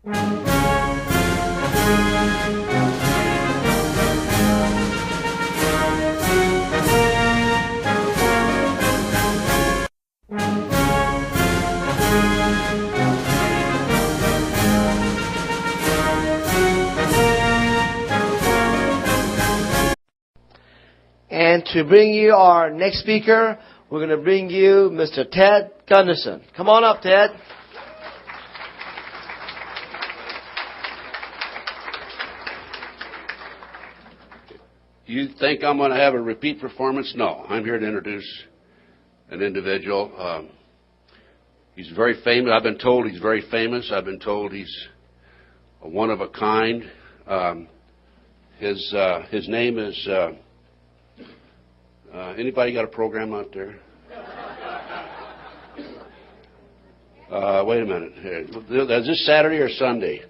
And to bring you our next speaker, we're going to bring you Mr. Ted Gunderson. Come on up, Ted. You think I'm going to have a repeat performance? No. I'm here to introduce an individual. He's very famous. I've been told he's very famous. I've been told he's a one of a kind. His name is... anybody got a program out there? Wait a minute. Is this Saturday or Sunday?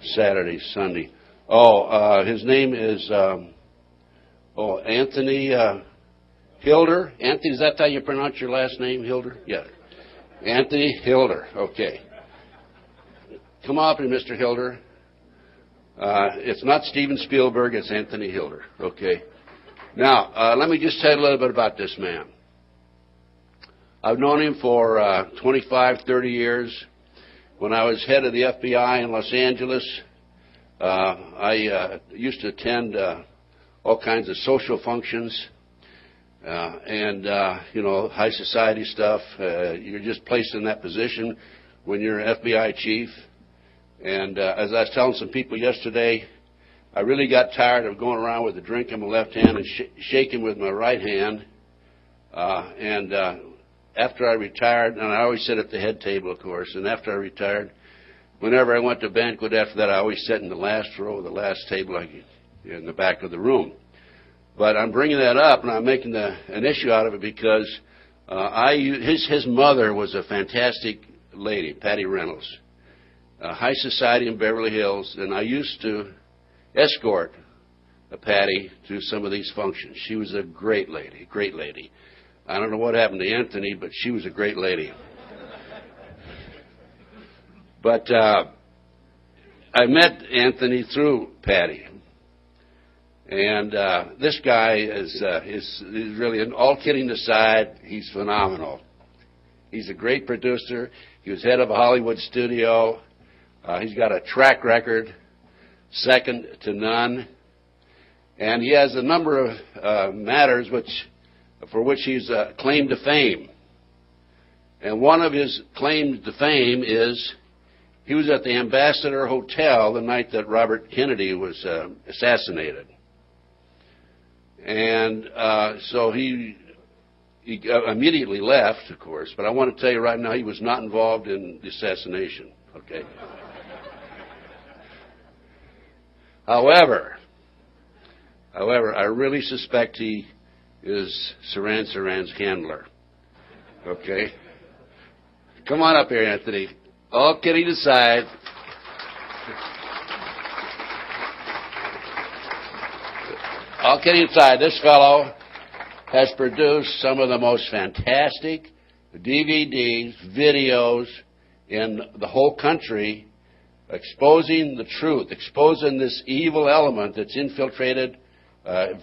Saturday, Sunday. His name is Anthony Hilder. Anthony, is that how you pronounce your last name, Hilder? Yeah. Anthony Hilder. Okay. Come up here, Mr. Hilder. It's not Steven Spielberg. It's Anthony Hilder. Okay. Now, let me just tell you a little bit about this man. I've known him for 25, 30 years. When I was head of the FBI in Los Angeles, I used to attend all kinds of social functions and high society stuff. You're just placed in that position when you're an FBI chief. And as I was telling some people yesterday, I really got tired of going around with a drink in my left hand and shaking with my right hand. After I retired, and I always sit at the head table, of course, and after I retired, whenever I went to banquet after that, I always sat in the last row, the last table in the back of the room. But I'm bringing that up, and I'm making an issue out of it because his mother was a fantastic lady, Patty Reynolds, high society in Beverly Hills, and I used to escort Patty to some of these functions. She was a great lady, great lady. I don't know what happened to Anthony, but she was a great lady. But I met Anthony through Patty. And this guy is really, all kidding aside, he's phenomenal. He's a great producer. He was head of a Hollywood studio. He's got a track record second to none. And he has a number of matters for which he's claimed to fame. And one of his claims to fame is he was at the Ambassador Hotel the night that Robert Kennedy was assassinated. And so he immediately left, of course, but I want to tell you right now he was not involved in the assassination, okay? However, I really suspect he is Saran's handler. Okay? Come on up here, Anthony. All kidding aside. All kidding aside, this fellow has produced some of the most fantastic DVDs, videos in the whole country, exposing the truth, exposing this evil element that's infiltrated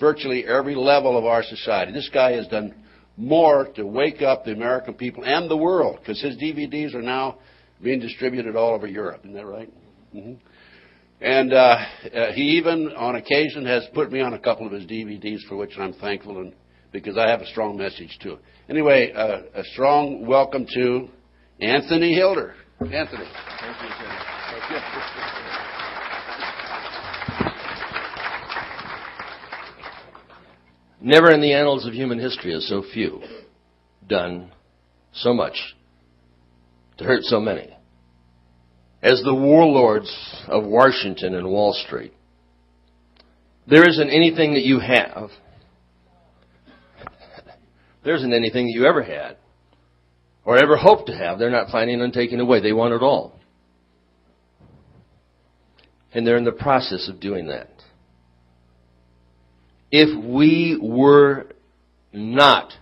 virtually every level of our society. This guy has done more to wake up the American people and the world, because his DVDs are now being distributed all over Europe. Isn't that right? Mm-hmm. And he even, on occasion, has put me on a couple of his DVDs, for which I'm thankful, and because I have a strong message, too. Anyway, a strong welcome to Anthony Hilder. Anthony. Thank you, sir. Thank you. Never in the annals of human history has so few done so much to hurt so many as the warlords of Washington and Wall Street. There isn't anything that you have, there isn't anything that you ever had or ever hoped to have, they're not planning on taking away. They want it all. And they're in the process of doing that. If we were not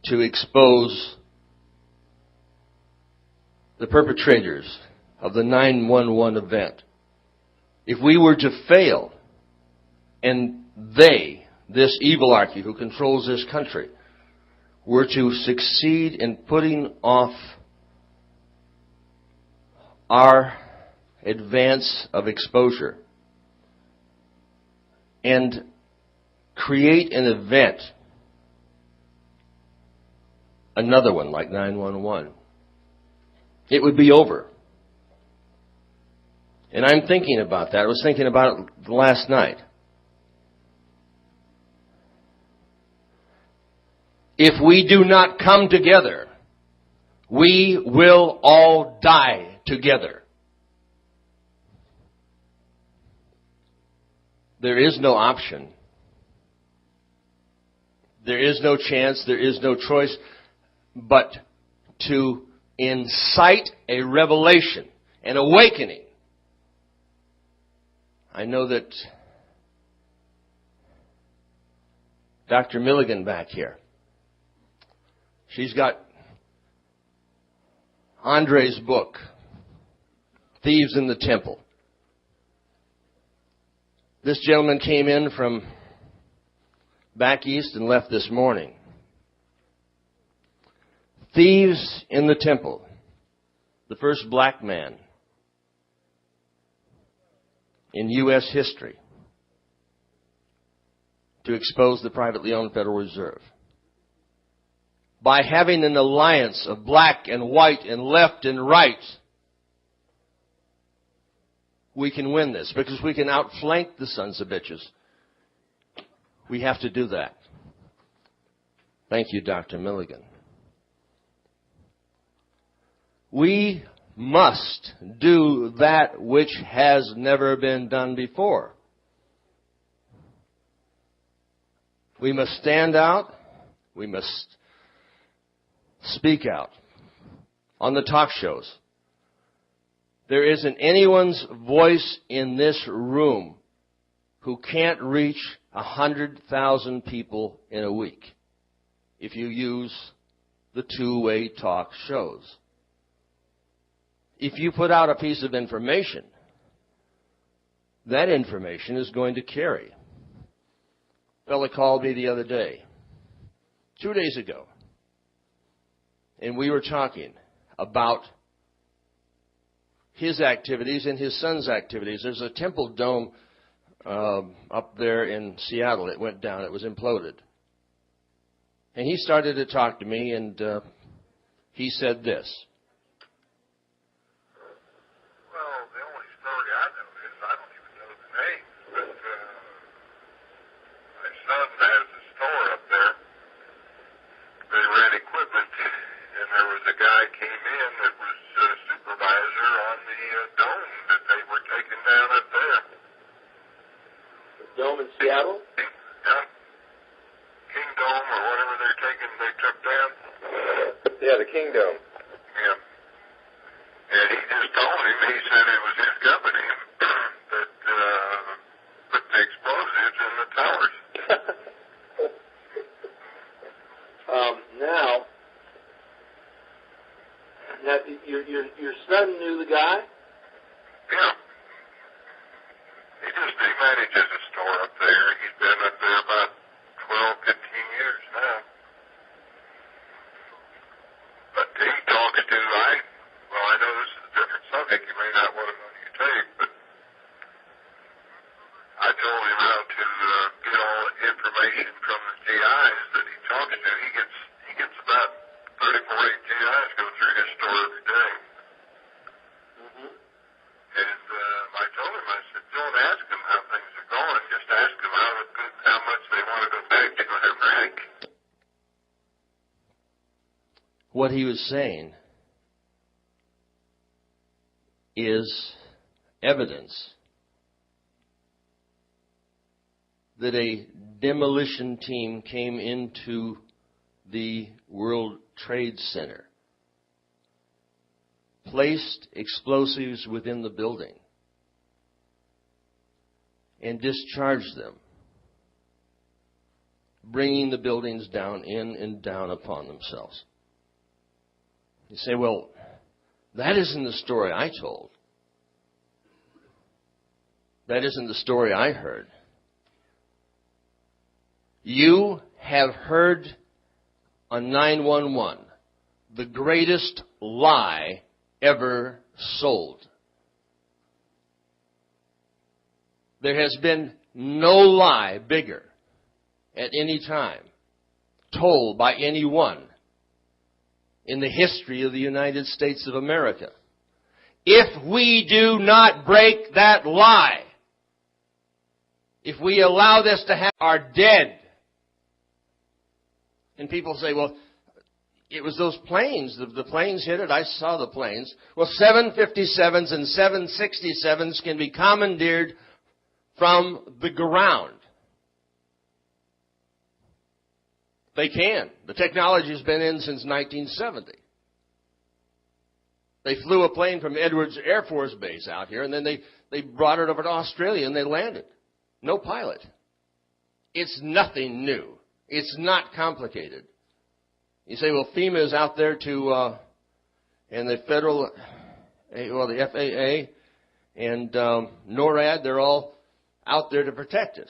to expose the perpetrators of the 9/11 event. If we were to fail, and they, this evilarchy who controls this country, were to succeed in putting off our advance of exposure and create an event, another one like 9/11, it would be over. And I'm thinking about that. I was thinking about it last night. If we do not come together, we will all die together. There is no option. There is no chance. There is no choice but to incite a revelation, an awakening. I know that Dr. Milligan back here, she's got Andre's book, Thieves in the Temple. This gentleman came in from back east and left this morning. Thieves in the Temple. The first black man in U.S. history to expose the privately owned Federal Reserve. By having an alliance of black and white and left and right, we can win this because we can outflank the sons of bitches. We have to do that. Thank you, Dr. Milligan. We must do that which has never been done before. We must stand out. We must speak out on the talk shows. There isn't anyone's voice in this room who can't reach 100,000 people in a week if you use the two-way talk shows. If you put out a piece of information, that information is going to carry. A fellow called me the other day, 2 days ago, and we were talking about his activities and his son's activities. There's a temple dome up there in Seattle. It went down. It was imploded. And he started to talk to me, and he said this. Well, the only story I know is, I don't even know the name, but my son has a store up there. They rent equipment, and there was a guy came in that was supervisor on the dome that they were taking down up there. The dome in Seattle? Yeah. King Dome or whatever they took down. Yeah, the King Dome. Yeah. And he just told him, he said it was his company that put the explosives in the towers. Now, your son knew the guy? Yeah. He manages a store up there. He's been up there about 12, 15 years now. But he talks to, I know this is a different subject. You may not want to go on your tape, but I told him how to get all the information from the GIs that he talks to. He gets about 34 GIs go through his store every day. Mm-hmm. And I told him, I said, don't ask them how things are going. Just ask them how much they want to go back to their rank. What he was saying is evidence that a demolition team came into the World Trade Center, placed explosives within the building, and discharged them, bringing the buildings down in and down upon themselves. You say, well, that isn't the story I told. That isn't the story I heard. You have heard on 911 the greatest lie ever sold. There has been no lie bigger at any time told by anyone in the history of the United States of America. If we do not break that lie, if we allow this to happen, are dead. And people say, well, it was those planes. The planes hit it. I saw the planes. Well, 757s and 767s can be commandeered from the ground. They can. The technology has been in since 1970. They flew a plane from Edwards Air Force Base out here, and then they brought it over to Australia, and they landed. No pilot. It's nothing new. It's not complicated. You say, well, FEMA is out there to, and the federal, well, the FAA and NORAD, they're all out there to protect us.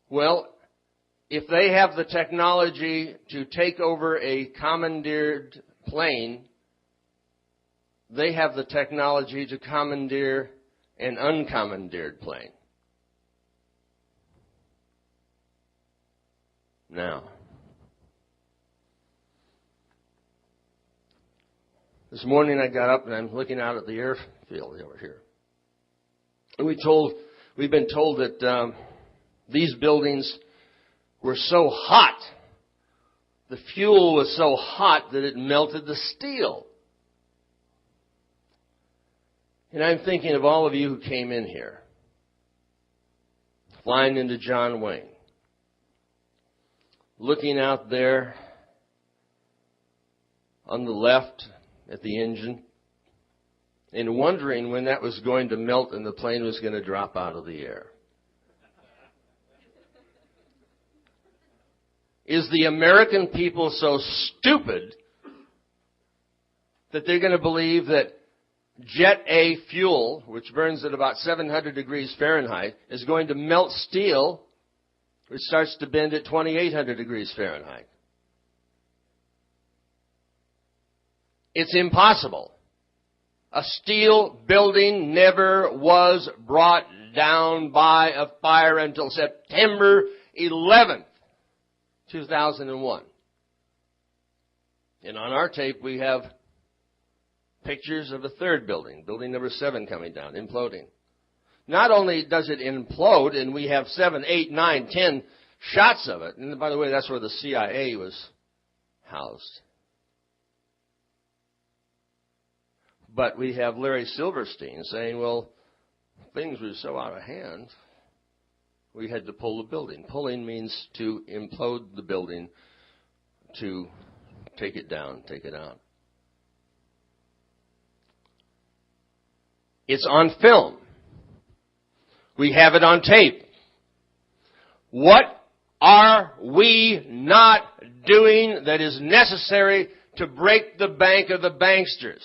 Well, if they have the technology to take over a commandeered plane, they have the technology to commandeer an uncommandeered plane. Now, this morning I got up and I'm looking out at the airfield over here. And we've been told that these buildings were so hot, the fuel was so hot that it melted the steel. And I'm thinking of all of you who came in here, flying into John Wayne, looking out there on the left at the engine, and wondering when that was going to melt and the plane was going to drop out of the air. Is the American people so stupid that they're going to believe that Jet A fuel, which burns at about 700 degrees Fahrenheit, is going to melt steel, which starts to bend at 2,800 degrees Fahrenheit? It's impossible. A steel building never was brought down by a fire until September 11th, 2001. And on our tape, we have pictures of the third building, building number 7 coming down, imploding. Not only does it implode, and we have 7, 8, 9, 10 shots of it. And by the way, that's where the CIA was housed. But we have Larry Silverstein saying, well, things were so out of hand, we had to pull the building. Pulling means to implode the building, to take it down, take it out. It's on film. We have it on tape. What are we not doing that is necessary to break the bank of the banksters,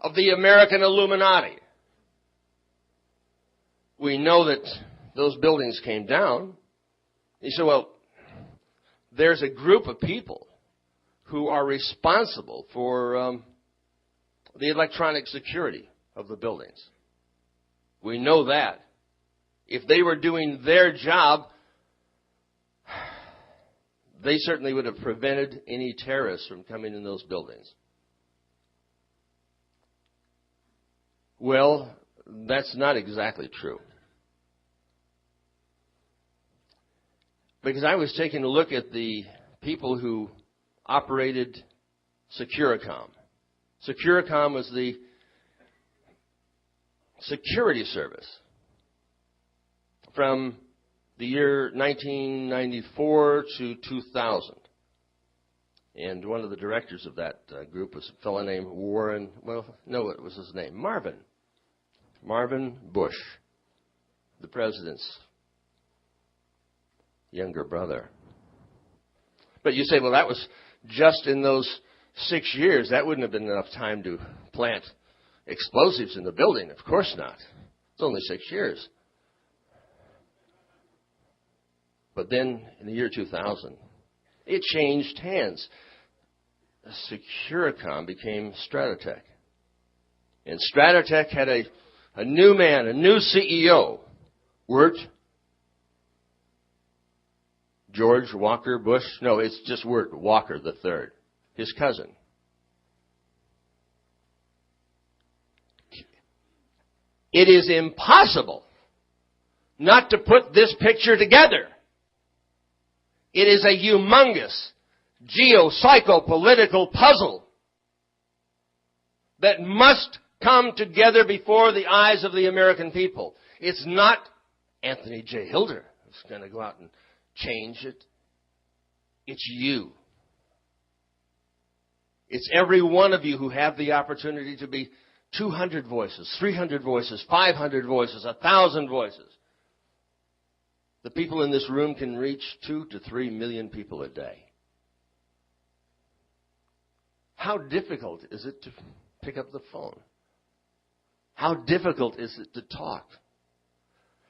of the American Illuminati? We know that those buildings came down. You say, well, there's a group of people who are responsible for the electronic security of the buildings. We know that. If they were doing their job, they certainly would have prevented any terrorists from coming in those buildings. Well, that's not exactly true. Because I was taking a look at the people who operated Securicom. Securicom was the security service from the year 1994 to 2000. And one of the directors of that group was a fellow named Warren, well, no, it was his name, Marvin Bush, the president's younger brother. But you say, well, that was just in those 6 years, that wouldn't have been enough time to plant explosives in the building. Of course not. It's only 6 years. But then, in the year 2000, it changed hands. Securicom became Stratotech. And Stratotech had a new man, a new CEO, Wirt. George Walker Bush. No, it's just Wirt Walker III, his cousin. It is impossible not to put this picture together. It is a humongous geo-psycho-political puzzle that must come together before the eyes of the American people. It's not Anthony J. Hilder who's going to go out and change it. It's you. It's every one of you who have the opportunity to be 200 voices, 300 voices, 500 voices, 1,000 voices. The people in this room can reach 2 to 3 million people a day. How difficult is it to pick up the phone? How difficult is it to talk?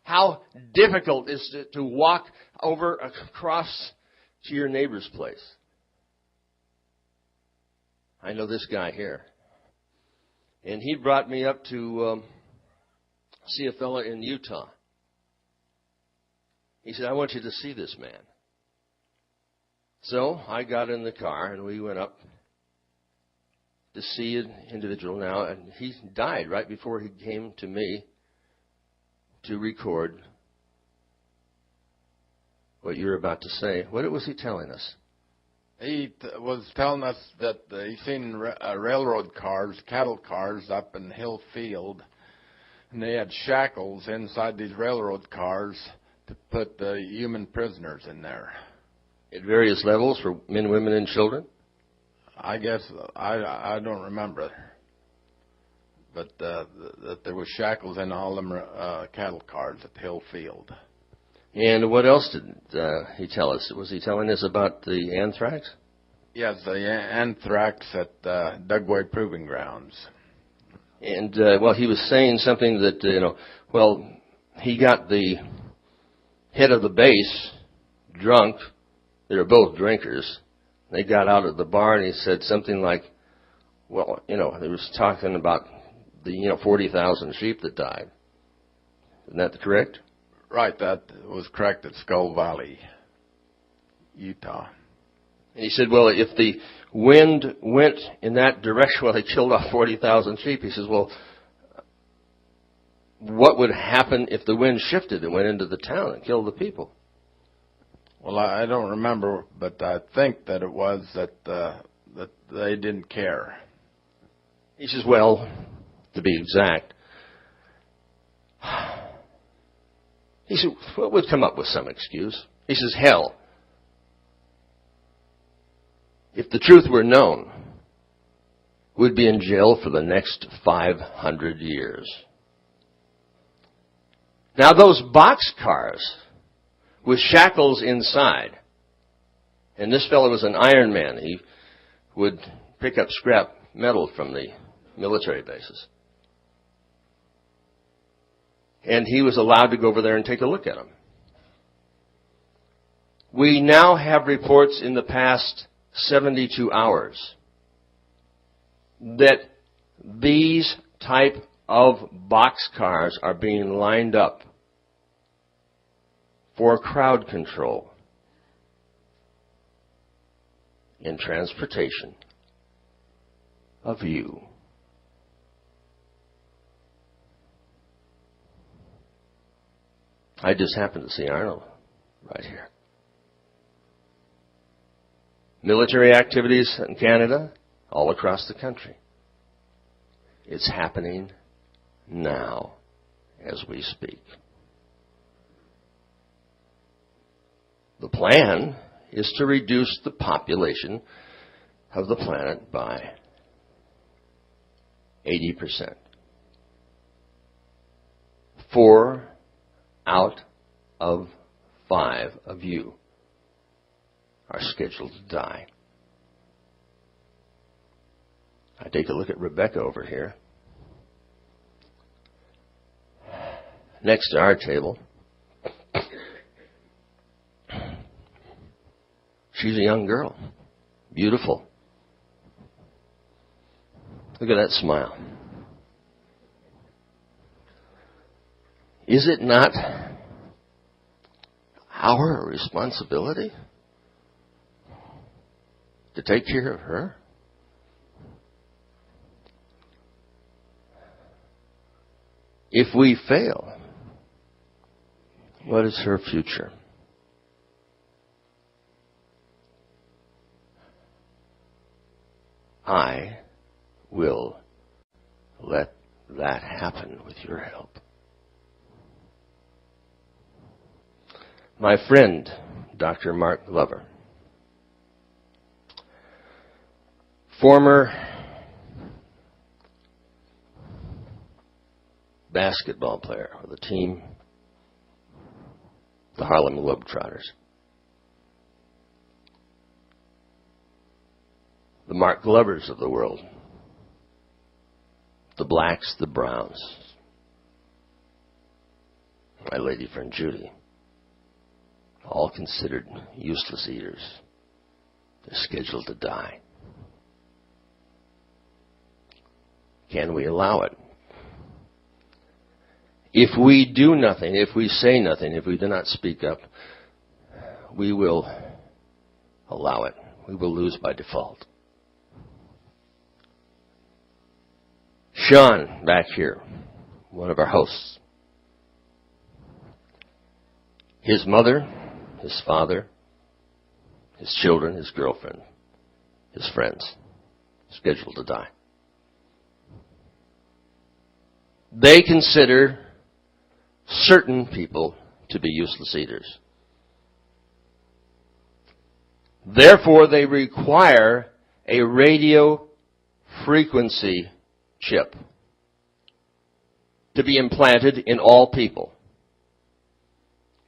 How difficult is it to walk over across to your neighbor's place? I know this guy here. And he brought me up to see a fellow in Utah. He said, I want you to see this man. So I got in the car and we went up to see an individual now. And he died right before he came to me to record what you're about to say. What was he telling us? He was telling us that he seen railroad cars, cattle cars up in Hill Field, and they had shackles inside these railroad cars to put the human prisoners in there. At various levels for men, women, and children? I guess, I don't remember. But that there was shackles in all them cattle cars at Hill Field. And what else did he tell us? Was he telling us about the anthrax? Yes, the anthrax at Dugway Proving Grounds. And, he was saying something that, he got the head of the base drunk. They were both drinkers. They got out of the bar and he said something like, they was talking about the, 40,000 sheep that died. Isn't that correct? Right, that was correct at Skull Valley, Utah. And he said, well, if the wind went in that direction, they killed off 40,000 sheep. He says, well, what would happen if the wind shifted and went into the town and killed the people? Well, I don't remember, but I think that it was that they didn't care. He says, well, to be exact, he said, well, we'd come up with some excuse. He says, hell, if the truth were known, we'd be in jail for the next 500 years. Now, those boxcars with shackles inside, and this fellow was an iron man. He would pick up scrap metal from the military bases. And he was allowed to go over there and take a look at them. We now have reports in the past 72 hours that these type of boxcars are being lined up for crowd control and transportation of you. I just happened to see Arnold right here. Military activities in Canada, all across the country. It's happening now as we speak. The plan is to reduce the population of the planet by 80%. 4 out of 5 of you are scheduled to die. I take a look at Rebecca over here. Next to our table. She's a young girl. Beautiful. Look at that smile. Is it not our responsibility to take care of her? If we fail, what is her future? I will let that happen with your help. My friend, Dr. Mark Glover, former basketball player for the team, the Harlem Globetrotters. The Mark Glovers of the world. The Blacks, the Browns. My lady friend Judy. All considered useless eaters. They're scheduled to die. Can we allow it? If we do nothing, if we say nothing, if we do not speak up, we will allow it. We will lose by default. Sean, back here, one of our hosts. His mother, his father, his children, his girlfriend, his friends, scheduled to die. They consider certain people to be useless eaters. Therefore, they require a radio frequency chip to be implanted in all people.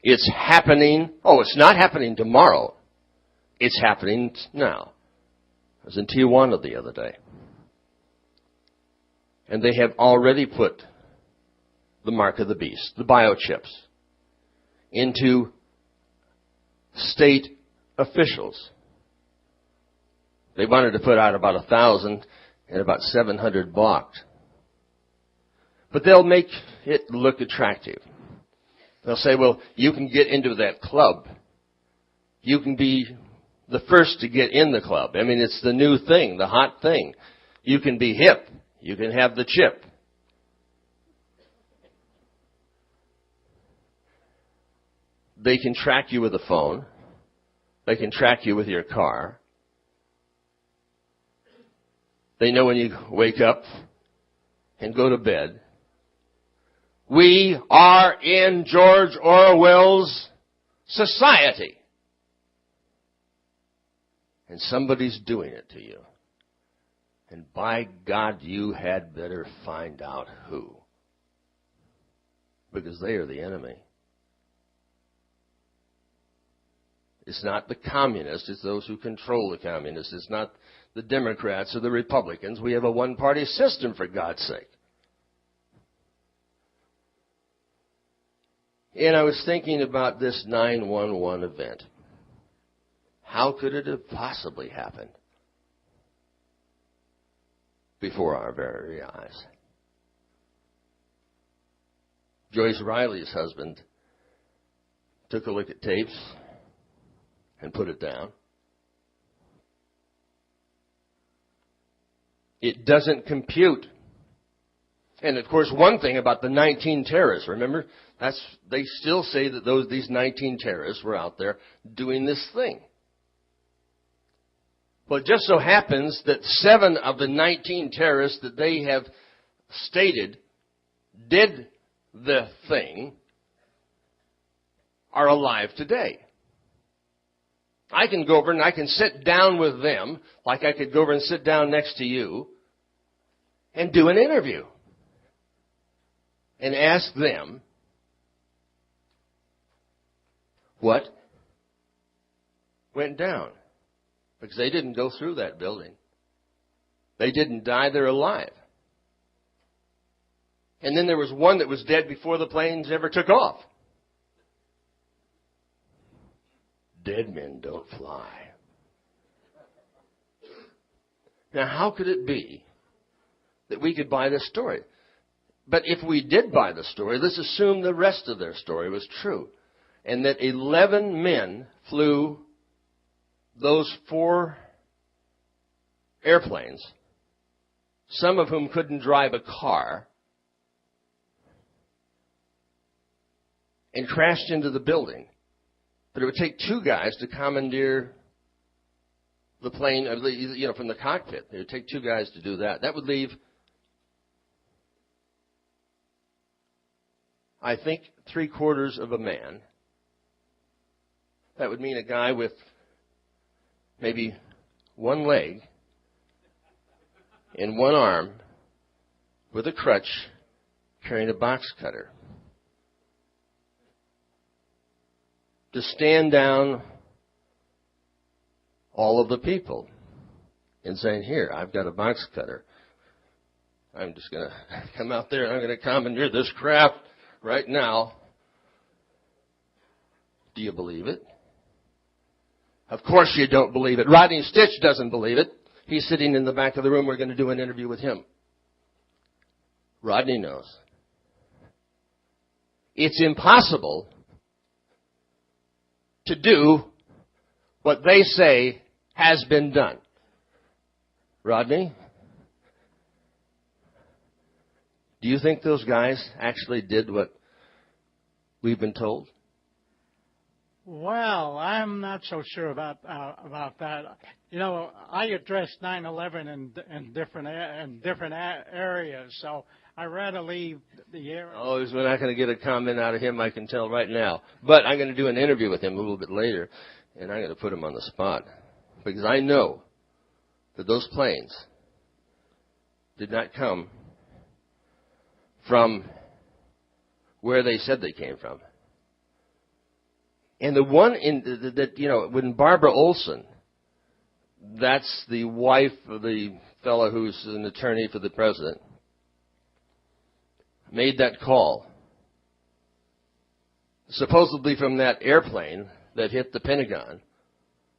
It's happening. Oh, it's not happening tomorrow. It's happening now. I was in Tijuana the other day. And they have already put the mark of the beast, the biochips, into state officials. They wanted to put out about 1,000 and about 700 balked. But they'll make it look attractive. They'll say, well, you can get into that club. You can be the first to get in the club. I mean, it's the new thing, the hot thing. You can be hip. You can have the chip. They can track you with a phone. They can track you with your car. They know when you wake up and go to bed. We are in George Orwell's society. And somebody's doing it to you. And by God, you had better find out who. Because they are the enemy. It's not the communists, it's those who control the communists. It's not the Democrats or the Republicans. We have a one-party system, for God's sake. And I was thinking about this 9/11 event. How could it have possibly happened before our very eyes? Joyce Riley's husband took a look at tapes and put it down. It doesn't compute. And of course, one thing about the 19 terrorists, remember, they still say that these 19 terrorists were out there doing this thing. Well, it just so happens that 7 of the 19 terrorists that they have stated did the thing are alive today. I can go over and I can sit down with them, like I could go over and sit down next to you, and do an interview. And ask them what went down. Because they didn't go through that building. They didn't die, they're alive. And then there was one that was dead before the planes ever took off. Dead men don't fly. Now, how could it be that we could buy this story? But if we did buy the story, let's assume the rest of their story was true. And that 11 men flew those 4 airplanes, some of whom couldn't drive a car, and crashed into the building. But it would take 2 guys to commandeer the plane, from the cockpit. It would take 2 guys to do that. That would leave, I think, 3/4 of a man. That would mean a guy with maybe 1 leg and 1 arm with a crutch carrying a box cutter. To stand down all of the people and saying, here, I've got a box cutter. I'm just going to come out there and I'm going to commandeer this craft right now. Do you believe it? Of course you don't believe it. Rodney Stitch doesn't believe it. He's sitting in the back of the room. We're going to do an interview with him. Rodney knows. It's impossible to do what they say has been done. Rodney, do you think those guys actually did what we've been told? Well, I'm not so sure about that. You know, I addressed 9/11 in different areas, so I rather leave the area. Oh, we're not going to get a comment out of him, I can tell right now. But I'm going to do an interview with him a little bit later, and I'm going to put him on the spot. Because I know that those planes did not come from where they said they came from. And the one when Barbara Olson, that's the wife of the fellow who's an attorney for the president, made that call, supposedly from that airplane that hit the Pentagon,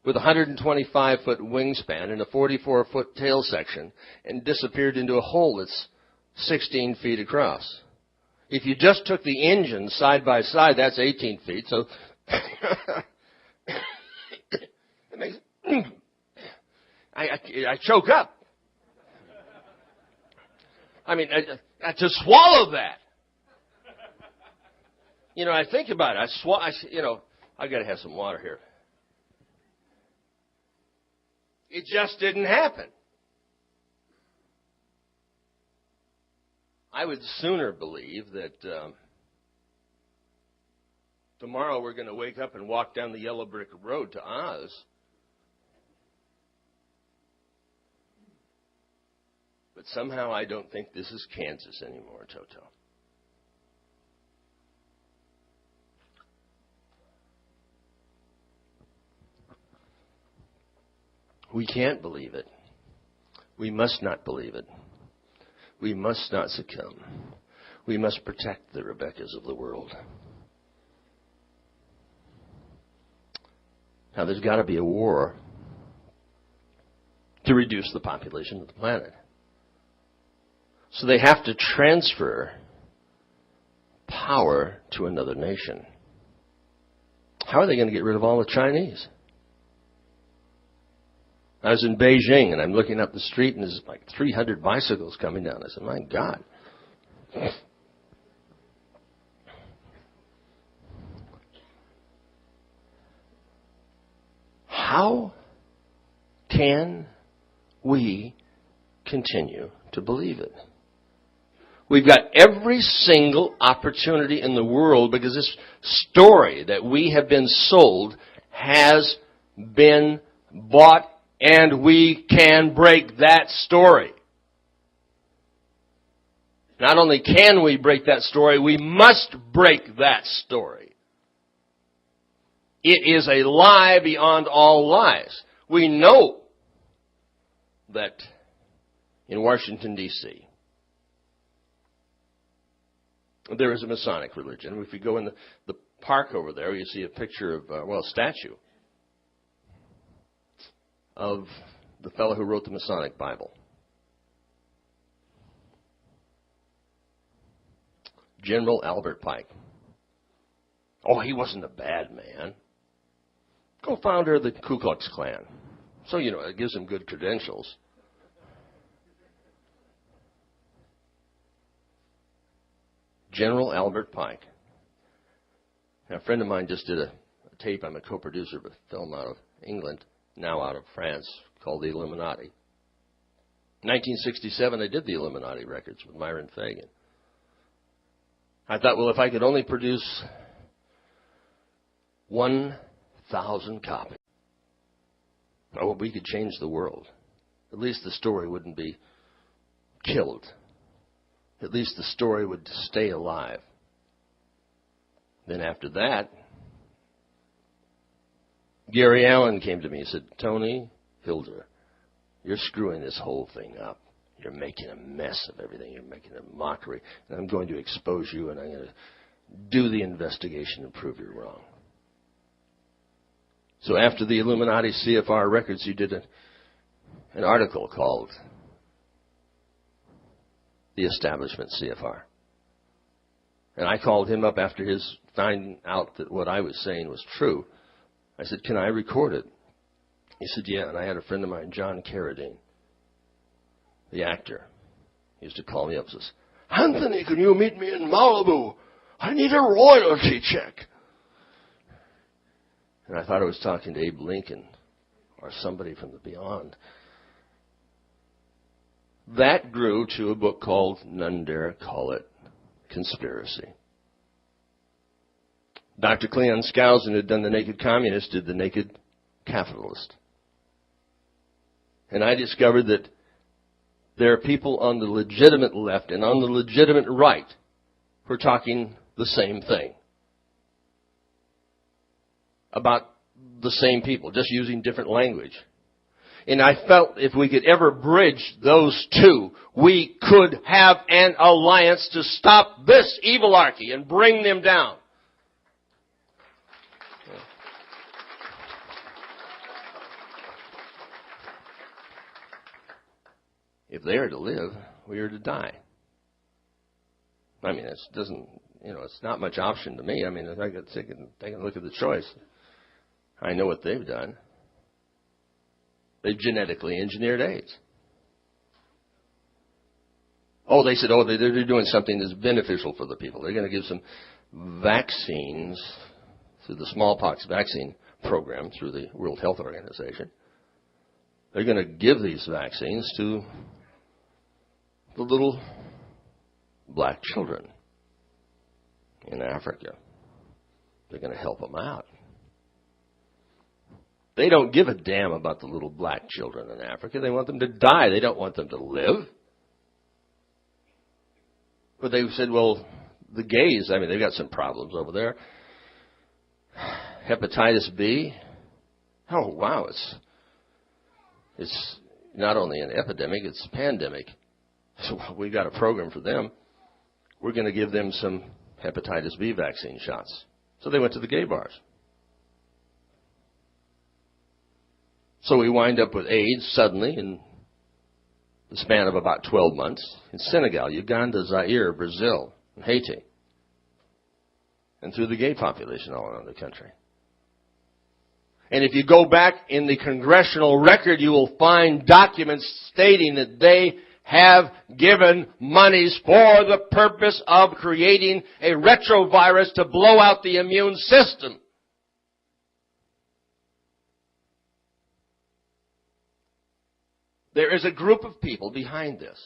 with a 125-foot wingspan and a 44-foot tail section, and disappeared into a hole that's 16 feet across. If you just took the engines side by side, that's 18 feet. So it makes I choke up. I mean, to swallow that. You know, I think about it. I got to have some water here. It just didn't happen. I would sooner believe that tomorrow we're going to wake up and walk down the yellow brick road to Oz. But somehow I don't think this is Kansas anymore, Toto. We can't believe it. We must not believe it. We must not succumb. We must protect the Rebeccas of the world. Now, there's got to be a war to reduce the population of the planet. So they have to transfer power to another nation. How are they going to get rid of all the Chinese? I was in Beijing, and I'm looking up the street, and there's like 300 bicycles coming down. I said, my God. How can we continue to believe it? We've got every single opportunity in the world because this story that we have been sold has been bought, and we can break that story. Not only can we break that story, we must break that story. It is a lie beyond all lies. We know that in Washington, D.C. There is a Masonic religion. If you go in the park over there, you see a picture of, a statue of the fellow who wrote the Masonic Bible. General Albert Pike. Oh, he wasn't a bad man. Co-founder of the Ku Klux Klan. So, it gives him good credentials. General Albert Pike. Now, a friend of mine just did a tape. I'm a co-producer of a film out of England, now out of France, called The Illuminati. 1967, I did the Illuminati records with Myron Fagan. I thought, well, if I could only produce 1,000 copies, we could change the world. At least the story wouldn't be killed. At least the story would stay alive. Then after that, Gary Allen came to me and said, Tony, Hilder, you're screwing this whole thing up. You're making a mess of everything. You're making a mockery. And I'm going to expose you, and I'm going to do the investigation and prove you're wrong. So after the Illuminati CFR records, you did an article called The Establishment CFR. And I called him up after his finding out that what I was saying was true. I said, can I record it? He said, yeah. And I had a friend of mine, John Carradine, the actor. He used to call me up and says, Anthony, can you meet me in Malibu? I need a royalty check. And I thought I was talking to Abe Lincoln or somebody from the beyond. That grew to a book called None Dare Call It Conspiracy. Dr. Cleon Skousen, who had done The Naked Communist, did The Naked Capitalist. And I discovered that there are people on the legitimate left and on the legitimate right who are talking the same thing about the same people, just using different language. And I felt if we could ever bridge those two, we could have an alliance to stop this evilarchy and bring them down. If they are to live, we are to die. I mean, it doesn't, it's not much option to me. I mean, if I could take a look at the choice, I know what they've done. They've genetically engineered AIDS. Oh, they said, they're doing something that's beneficial for the people. They're going to give some vaccines through the smallpox vaccine program through the World Health Organization. They're going to give these vaccines to the little black children in Africa. They're going to help them out. They don't give a damn about the little black children in Africa. They want them to die. They don't want them to live. But they said, well, the gays, I mean, they've got some problems over there. Hepatitis B. Oh, wow, it's not only an epidemic, it's a pandemic. So we've got a program for them. We're going to give them some hepatitis B vaccine shots. So they went to the gay bars. So we wind up with AIDS suddenly in the span of about 12 months in Senegal, Uganda, Zaire, Brazil, and Haiti, and through the gay population all around the country. And if you go back in the congressional record, you will find documents stating that they have given monies for the purpose of creating a retrovirus to blow out the immune system. There is a group of people behind this.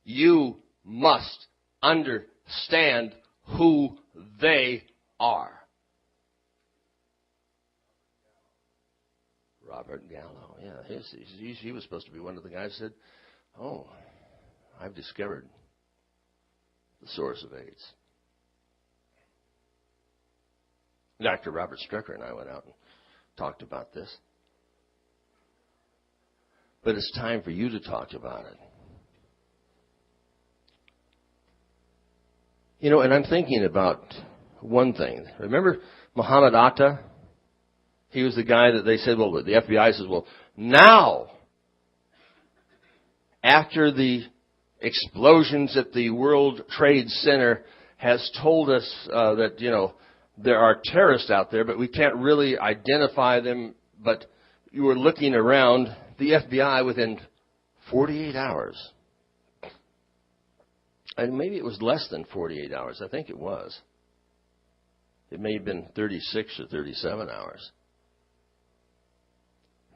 You must understand who they are. Robert Gallo, yeah, he was supposed to be one of the guys who said, oh, I've discovered the source of AIDS. Dr. Robert Strecker and I went out and talked about this. But it's time for you to talk about it. You know, and I'm thinking about one thing. Remember Muhammad Atta? He was the guy that they said, well, the FBI says, well, now, after the explosions at the World Trade Center has told us that, you know, there are terrorists out there, but we can't really identify them. But you were looking around, the FBI within 48 hours. And maybe it was less than 48 hours. I think it was. It may have been 36 or 37 hours.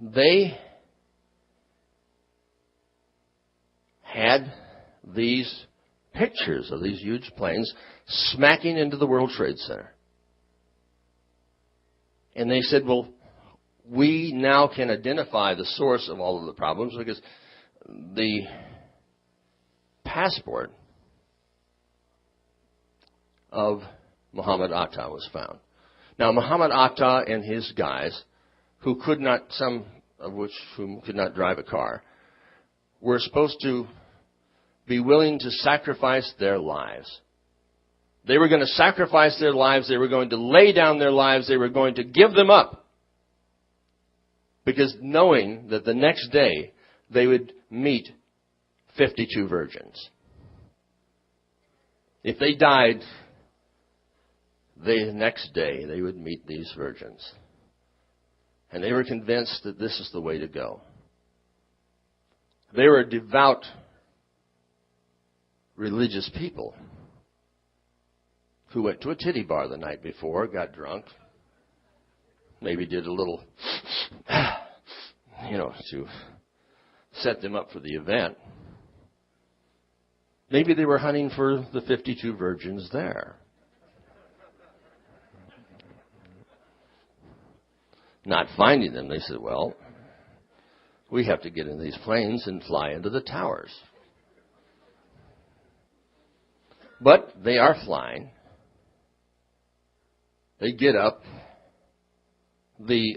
They had these pictures of these huge planes smacking into the World Trade Center. And they said, well, we now can identify the source of all of the problems because the passport of Muhammad Atta was found. Now, Muhammad Atta and his guys, who could not, some of whom could not drive a car, were supposed to be willing to sacrifice their lives. They were going to sacrifice their lives. They were going to lay down their lives. They were going to give them up. Because knowing that the next day they would meet 52 virgins. If they died, the next day they would meet these virgins. And they were convinced that this is the way to go. They were devout religious people who went to a titty bar the night before, got drunk, maybe did a little, to set them up for the event. Maybe they were hunting for the 52 virgins there. Not finding them, they said, well, we have to get in these planes and fly into the towers. But they are flying. They get up. The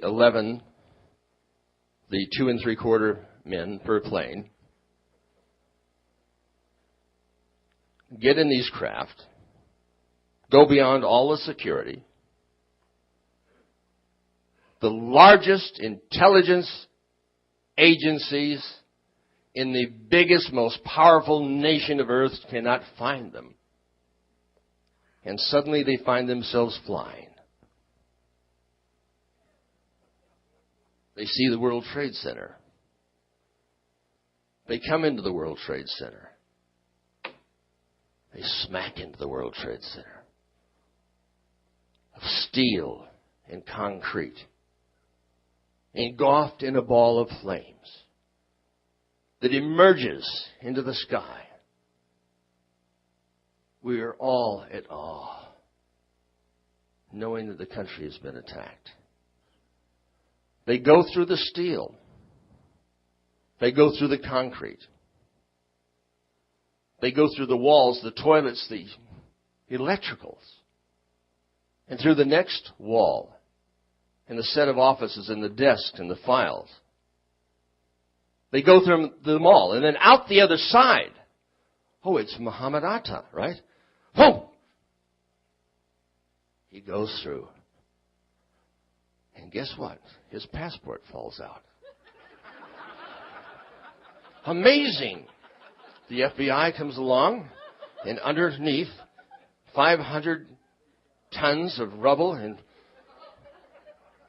2 3/4 men per plane, get in these craft, go beyond all the security. The largest intelligence agencies in the biggest, most powerful nation of earth cannot find them. And suddenly they find themselves flying. They see the World Trade Center. They come into the World Trade Center. They smack into the World Trade Center. Of steel and concrete. Engulfed in a ball of flames that emerges into the sky. We are all at awe, knowing that the country has been attacked. They go through the steel. They go through the concrete. They go through the walls, the toilets, the electricals. And through the next wall, and the set of offices and the desks and the files. They go through them all. And then out the other side. Oh, it's Muhammad Atta, right? Whoa! He goes through. And guess what? His passport falls out. Amazing. The FBI comes along, and underneath, 500 tons of rubble and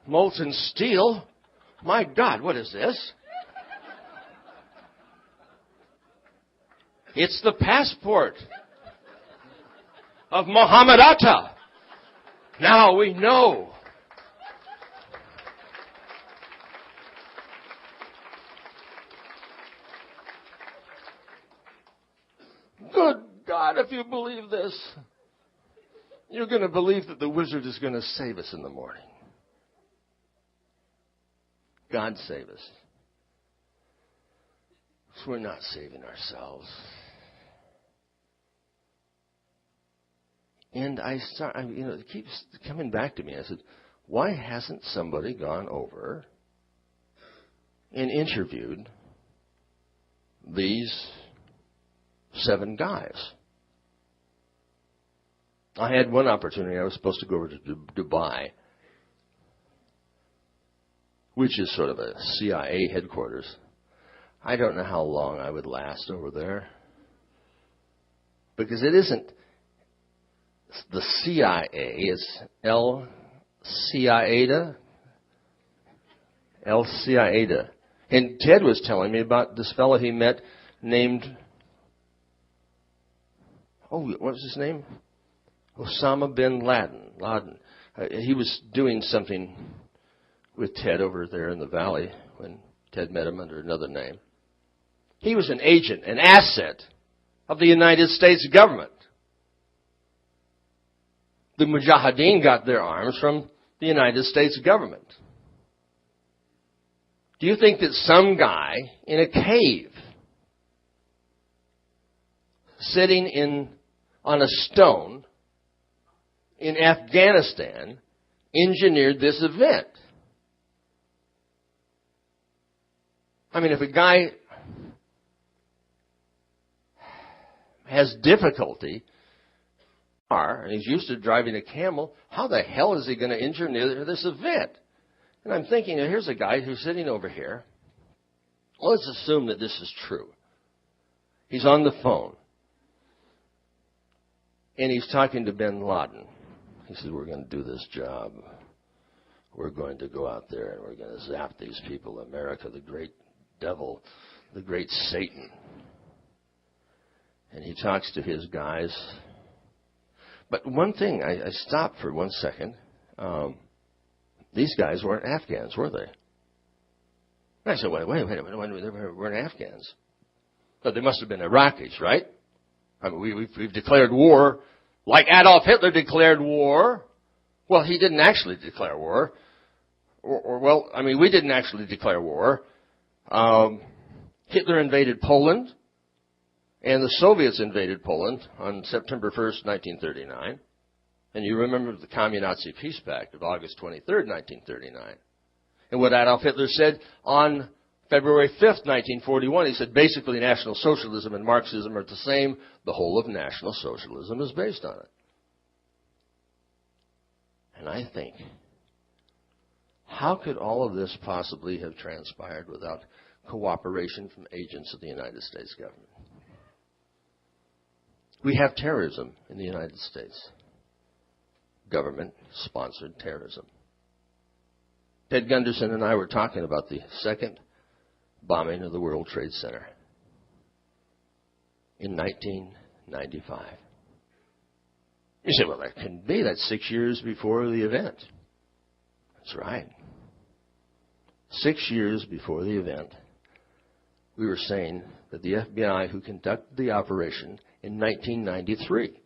molten steel. My God, what is this? It's the passport of Muhammad Atta. Now we know. Good God, if you believe this, you're going to believe that the wizard is going to save us in the morning. God save us. So we're not saving ourselves. And it keeps coming back to me. I said, why hasn't somebody gone over and interviewed these 7 guys. I had one opportunity. I was supposed to go over to Dubai, which is sort of a CIA headquarters. I don't know how long I would last over there, because it isn't the CIA. It's El-CIA-da. El-CIA-da. And Ted was telling me about this fellow he met named, what was his name? Osama bin Laden. He was doing something with Ted over there in the valley when Ted met him under another name. He was an agent, an asset of the United States government. The Mujahideen got their arms from the United States government. Do you think that some guy in a cave, sitting on a stone in Afghanistan, engineered this event? I mean, if a guy has difficulty, and he's used to driving a camel, how the hell is he going to engineer this event? And I'm thinking, here's a guy who's sitting over here. Well, let's assume that this is true. He's on the phone, and he's talking to bin Laden. He said, we're going to do this job. We're going to go out there, and we're going to zap these people. America, the great devil, the great Satan. And he talks to his guys. But one thing, I stopped for 1 second. These guys weren't Afghans, were they? And I said, wait a minute, they weren't Afghans. But they must have been Iraqis, right? I mean, we've declared war like Adolf Hitler declared war. Well, he didn't actually declare war. We didn't actually declare war. Hitler invaded Poland, and the Soviets invaded Poland on September 1st, 1939. And you remember the Communist Peace Pact of August 23rd, 1939. And what Adolf Hitler said on February 5th, 1941, he said, basically National Socialism and Marxism are the same. The whole of National Socialism is based on it. And I think, how could all of this possibly have transpired without cooperation from agents of the United States government? We have terrorism in the United States. Government-sponsored terrorism. Ted Gunderson and I were talking about the second bombing of the World Trade Center in 1995. You say, well, that couldn't be. That's 6 years before the event. That's right. 6 years before the event, we were saying that the FBI, who conducted the operation in 1993,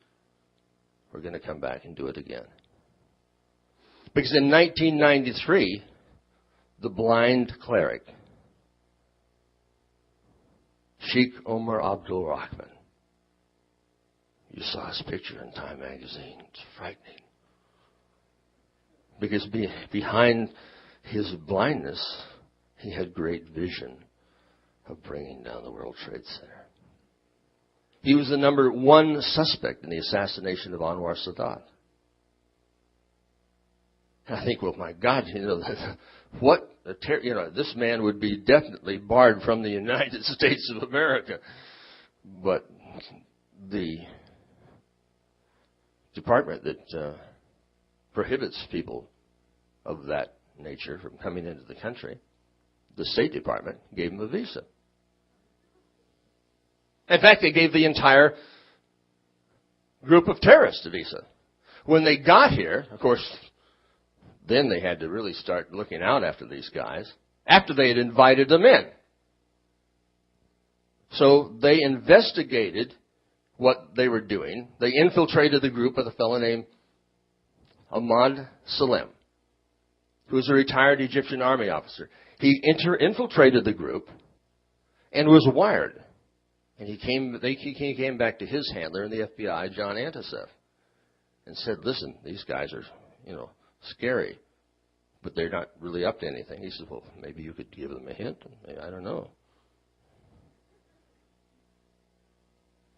were going to come back and do it again. Because in 1993, the blind cleric, Sheikh Omar Abdul Rahman, you saw his picture in Time magazine. It's frightening. Because behind his blindness, he had great vision of bringing down the World Trade Center. He was the number 1 suspect in the assassination of Anwar Sadat. And I think, well, my God, this man would be definitely barred from the United States of America. But the department that prohibits people of that nature from coming into the country, the State Department gave him a visa. In fact, they gave the entire group of terrorists a visa. When they got here, of course, then they had to really start looking out after these guys, after they had invited them in. So they investigated what they were doing. They infiltrated the group with a fellow named Ahmad Salem, who was a retired Egyptian army officer. He infiltrated the group and was wired. And he came back to his handler in the FBI, John Antisef, and said, listen, these guys are, scary, but they're not really up to anything. He said, well, maybe you could give them a hint. I don't know.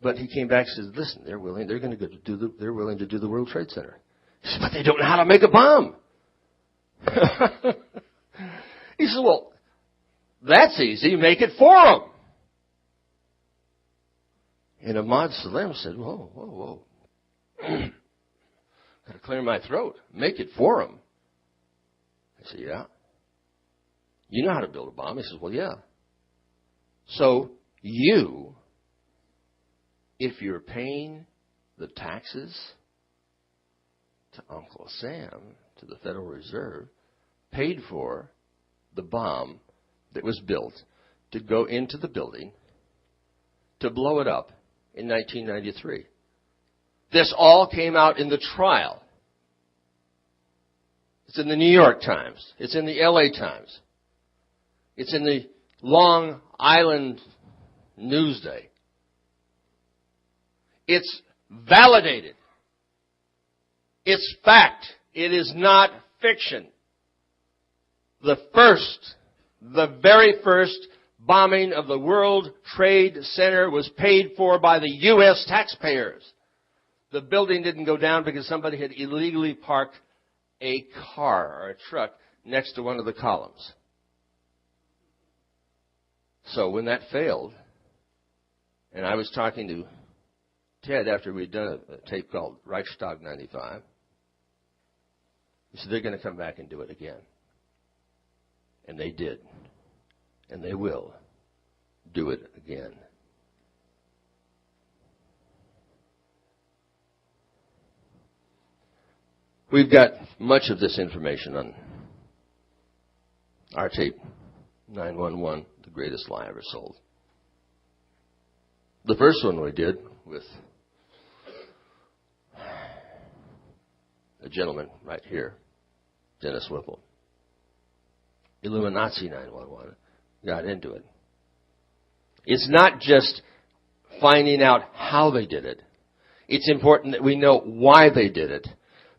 But he came back and says, listen, they're willing to do the World Trade Center. He said, but they don't know how to make a bomb. He said, well, that's easy. Make it for them. And Ahmad Salem said, whoa. Got to clear my throat. Make it for them. I said, yeah. You know how to build a bomb? He says, well, yeah. So you, if you're paying the taxes to Uncle Sam, to the Federal Reserve, paid for the bomb that was built to go into the building to blow it up in 1993. This all came out in the trial. It's in the New York Times. It's in the LA Times. It's in the Long Island Newsday. It's validated. It's fact. It is not fiction. The very first bombing of the World Trade Center was paid for by the U.S. taxpayers. The building didn't go down because somebody had illegally parked a car or a truck next to one of the columns. So when that failed, and I was talking to Ted after we'd done a tape called Reichstag 95, he said, they're going to come back and do it again. And they did. And they will do it again. We've got much of this information on our tape, 911, the greatest lie ever sold. The first one we did with a gentleman right here, Dennis Whipple. Illuminati 911 got into it. It's not just finding out how they did it. It's important that we know why they did it.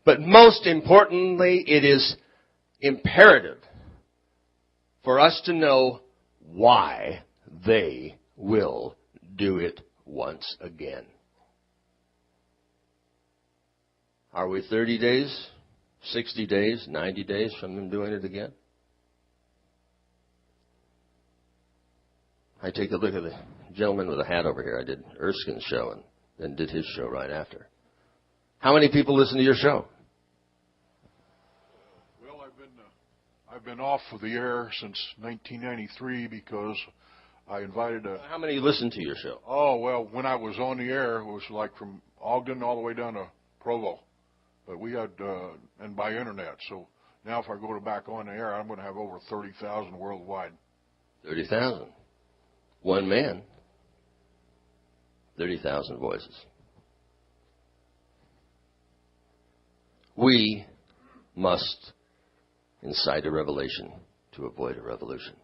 But most importantly, it is imperative for us to know why they will do it once again. Are we 30 days, 60 days, 90 days from them doing it again? I take a look at the gentleman with a hat over here. I did Erskine's show and then did his show right after. How many people listen to your show? Well, I've been off of the air since 1993 because I invited a... How many listen to your show? Oh, well, when I was on the air, it was like from Ogden all the way down to Provo. But we had, and by internet. So now if I go back on the air, I'm going to have over 30,000 worldwide. 30,000. One man. 30,000 voices. We must incite a revelation to avoid a revolution.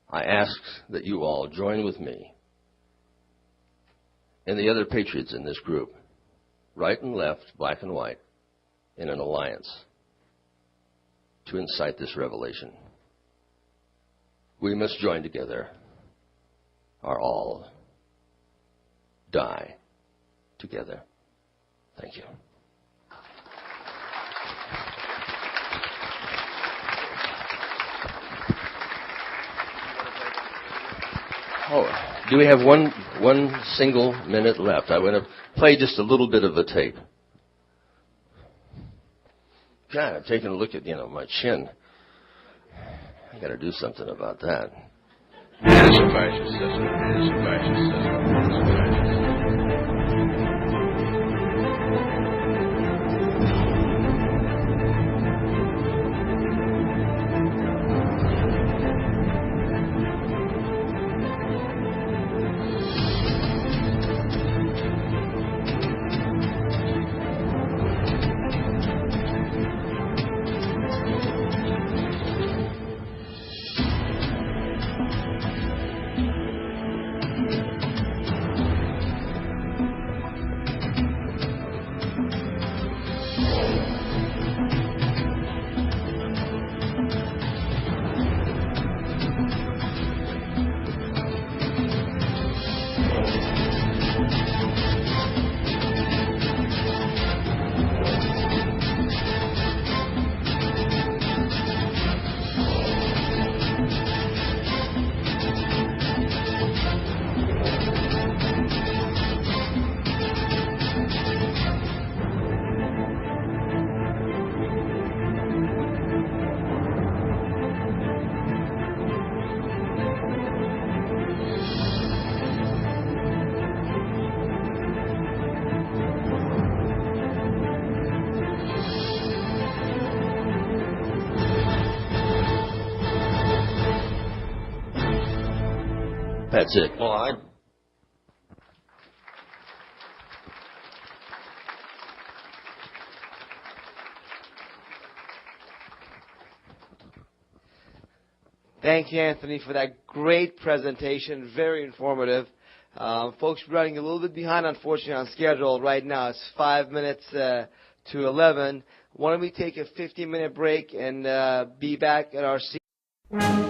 I ask that you all join with me and the other patriots in this group, right and left, black and white, in an alliance to incite this revelation. We must join together or all die together. Thank you. Oh, do we have one single minute left? I want to play just a little bit of the tape. God, I'm taking a look at, my chin. I got to do something about that. It is a fascist system. It is a fascist system. It is a fascist system. That's it. Well, Thank you, Anthony, for that great presentation. Very informative. Folks, we're running a little bit behind, unfortunately, on schedule right now. It's 5 minutes to 11. Why don't we take a 15-minute break and be back at our seat?